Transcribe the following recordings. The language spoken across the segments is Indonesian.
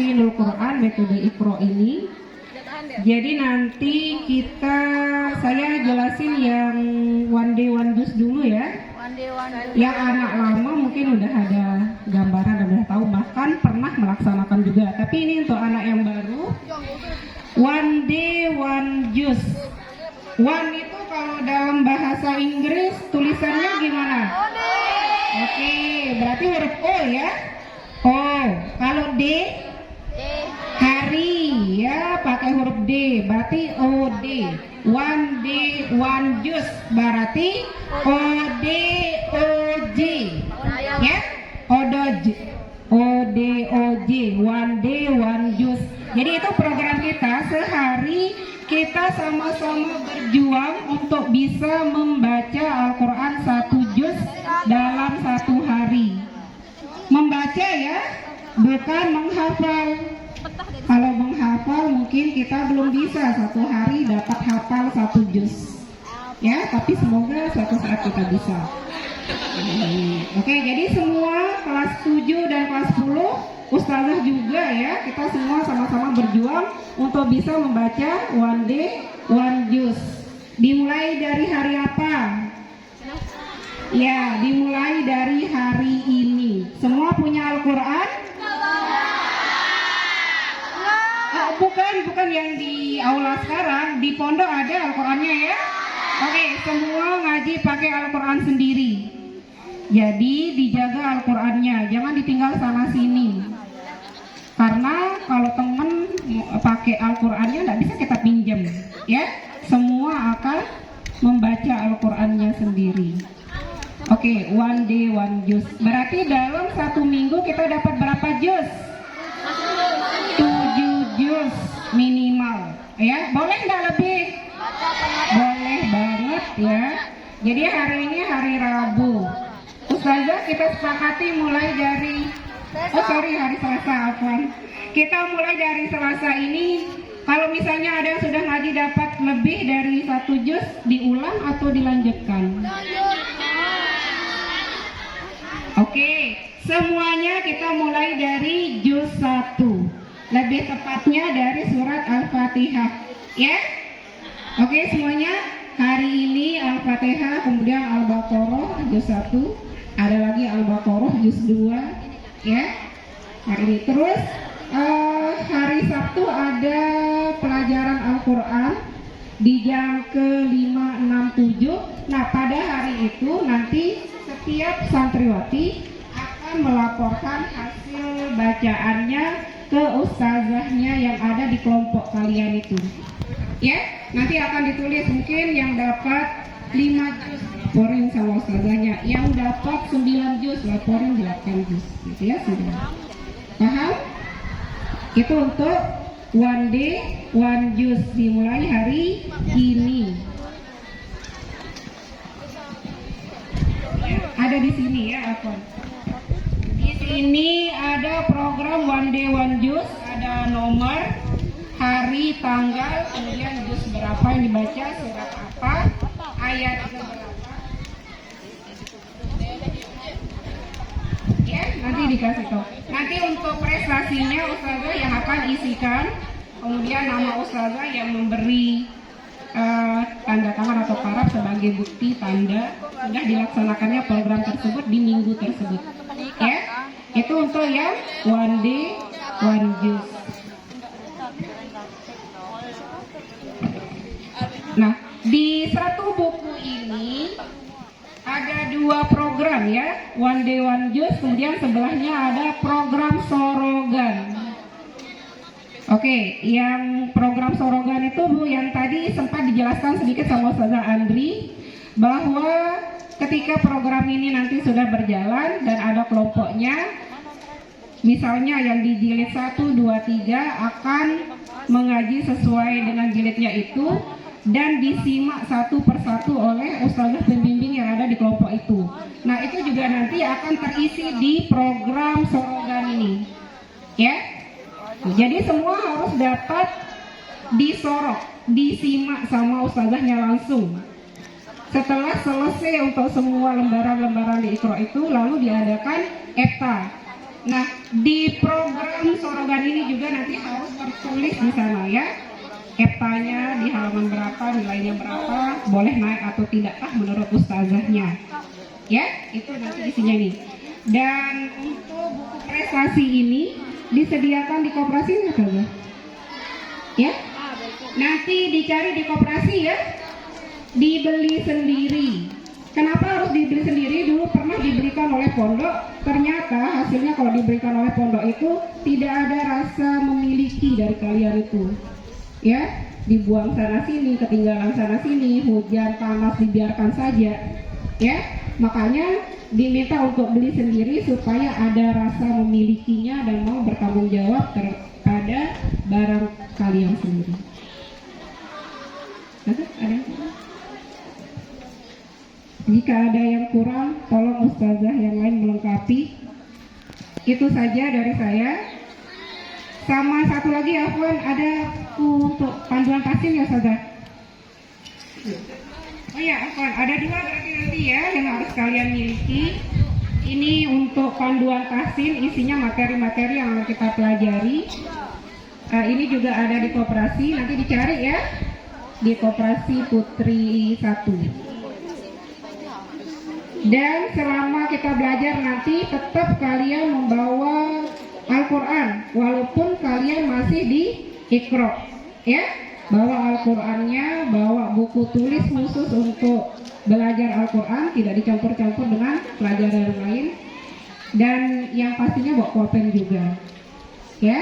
Tahsinul Quran metode Iqra ini. Jadi nanti saya jelasin yang one day one juice dulu ya. Yang anak lama mungkin udah ada gambaran dan udah tahu, bahkan pernah melaksanakan juga. Tapi ini untuk anak yang baru, one day one juice. One itu kalau dalam bahasa Inggris tulisannya gimana? Oke, berarti huruf O ya. O. Kalau D, hari ya, pakai huruf D, berarti OD. One day one juice berarti ODOJ ya, ODOJ, one day one juice. Jadi itu program kita, sehari kita sama-sama berjuang untuk bisa membaca Al-Quran 1 juz dalam 1 hari. Membaca ya, bukan menghafal. Kalau menghafal mungkin kita belum bisa 1 hari dapat hafal 1 juz ya, tapi semoga suatu saat kita bisa. Oke, jadi semua kelas 7 dan kelas 10, ustazah juga ya, kita semua sama-sama berjuang untuk bisa membaca one day one juz. Dimulai dari hari apa? Ya, dimulai dari hari ini. Semua punya Al-Quran? Bukan yang di aula sekarang, di pondok ada Al-Qurannya ya. Oke, semua ngaji pakai Al-Quran sendiri. Jadi dijaga Al-Qurannya, jangan ditinggal sana sini. Karena kalau temen pakai Al-Qurannya nggak bisa kita pinjam, ya. Semua akan membaca Al-Qurannya sendiri. Oke, one day one juz. Berarti dalam 1 minggu kita dapat berapa juz? 7 juz minimal, ya. Boleh nggak lebih? Boleh banget ya. Jadi hari ini hari Rabu. Ustazah kita sepakati mulai dari hari Selasa, afwan. Kita mulai dari Selasa ini, kalau misalnya ada yang sudah ngaji dapat lebih dari 1 juz, diulang atau dilanjutkan? Oke, semuanya kita mulai dari juz 1. Lebih tepatnya dari surat Al-Fatihah, ya. Oke, semuanya hari ini Al-Fatihah, kemudian Al-Baqarah juz 1, ada lagi Al-Baqarah juz 2, ya. Hari ini terus hari Sabtu ada pelajaran Al-Quran di jam ke-5, 6, 7. Nah, pada hari itu nanti setiap santriwati akan melaporkan hasil bacaannya ke ustazahnya yang ada di kelompok kalian itu, ya. Nanti akan ditulis, mungkin yang dapat 5 juz laporin sama ustazahnya, yang dapat 9 juz laporin 8 juz, gitu ya. Sudah paham? Itu untuk one day one juz dimulai hari ini. Ada di sini ya, apa? Di sini ada program one day one juz, ada nomor, hari, tanggal, kemudian juz berapa yang dibaca, surat apa, ayat berapa. Ya, nanti dikasih tahu. Nanti untuk prestasinya ustazah yang akan isikan, kemudian nama ustazah yang memberi tanda tangan atau karab sebagai bukti tanda sudah dilaksanakannya program tersebut di minggu tersebut, ya. Itu untuk yang one day one juz. Nah, di satu buku ini ada 2 program ya, one day one juz, kemudian sebelahnya ada program sorogan. Oke, yang program sorogan itu Bu, yang tadi sempat dijelaskan sedikit sama Ustazah Andri, bahwa ketika program ini nanti sudah berjalan dan ada kelompoknya, misalnya yang di jilid 1, 2, 3 akan mengaji sesuai dengan jilidnya itu dan disimak satu persatu oleh ustazah pembimbing yang ada di kelompok itu. Nah, itu juga nanti akan terisi di program sorogan ini, ya. Jadi semua harus dapat disorot, disimak sama ustazahnya langsung. Setelah selesai untuk semua lembaran-lembaran di Iqra itu, lalu diadakan EPTA, Nah, di program Sorogan ini juga nanti harus tertulis di sana ya. EPTA-nya di halaman berapa, nilainya berapa, boleh naik atau tidakkah menurut ustazahnya. Ya, itu nanti isinya nih. Dan untuk buku prestasi ini disediakan di koperasi nggak saja? Ya, nanti dicari di koperasi ya, dibeli sendiri. Kenapa harus dibeli sendiri? Dulu pernah diberikan oleh pondok, ternyata hasilnya kalau diberikan oleh pondok itu tidak ada rasa memiliki dari kalian itu. Ya, dibuang sana sini, ketinggalan sana sini, hujan panas dibiarkan saja. Ya, makanya diminta untuk beli sendiri supaya ada rasa memilikinya dan mau bertanggung jawab terhadap barang kalian sendiri. Ada yang kurang? Jika ada yang kurang, tolong ustazah yang lain melengkapi. Itu saja dari saya. Sama satu lagi Afwan, ada untuk panduan tahsin ya ustazah? Oh ya Afwan, ada dua berarti nanti ya yang harus kalian miliki. Ini untuk panduan tahsin, isinya materi-materi yang kita pelajari. Ini juga ada di koperasi, nanti dicari ya di koperasi Putri 1. Dan selama kita belajar nanti tetap kalian membawa Al-Quran walaupun kalian masih di Iqra ya, bawa Al-Qurannya, bawa buku tulis khusus untuk belajar Al-Quran, tidak dicampur-campur dengan pelajaran lain, dan yang pastinya bawa pulpen juga ya.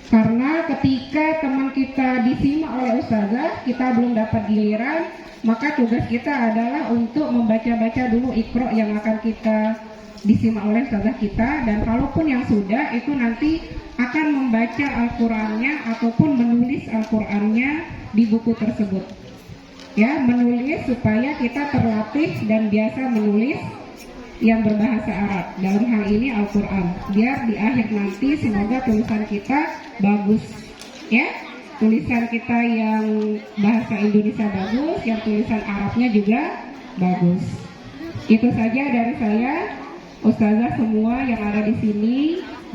Karena ketika teman kita disimak oleh ustazah, kita belum dapat giliran, maka tugas kita adalah untuk membaca-baca dulu Iqra yang akan kita disimak oleh ustazah kita, dan kalaupun yang sudah itu nanti akan membaca Al-Qur'annya ataupun menulis Al-Qur'annya di buku tersebut. Ya, menulis supaya kita terlatih dan biasa menulis yang berbahasa Arab, dalam hal ini Al-Qur'an. Biar di akhir nanti semoga tulisan kita bagus. Ya. Tulisan kita yang bahasa Indonesia bagus, yang tulisan Arabnya juga bagus. Itu saja dari saya, ustazah semua yang ada di sini.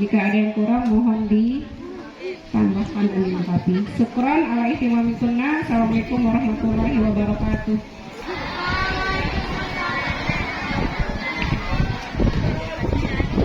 Jika ada yang kurang mohon ditambahkan dan dilengkapi. Syukran ala ihtimamikunna. Assalamualaikum warahmatullahi wabarakatuh.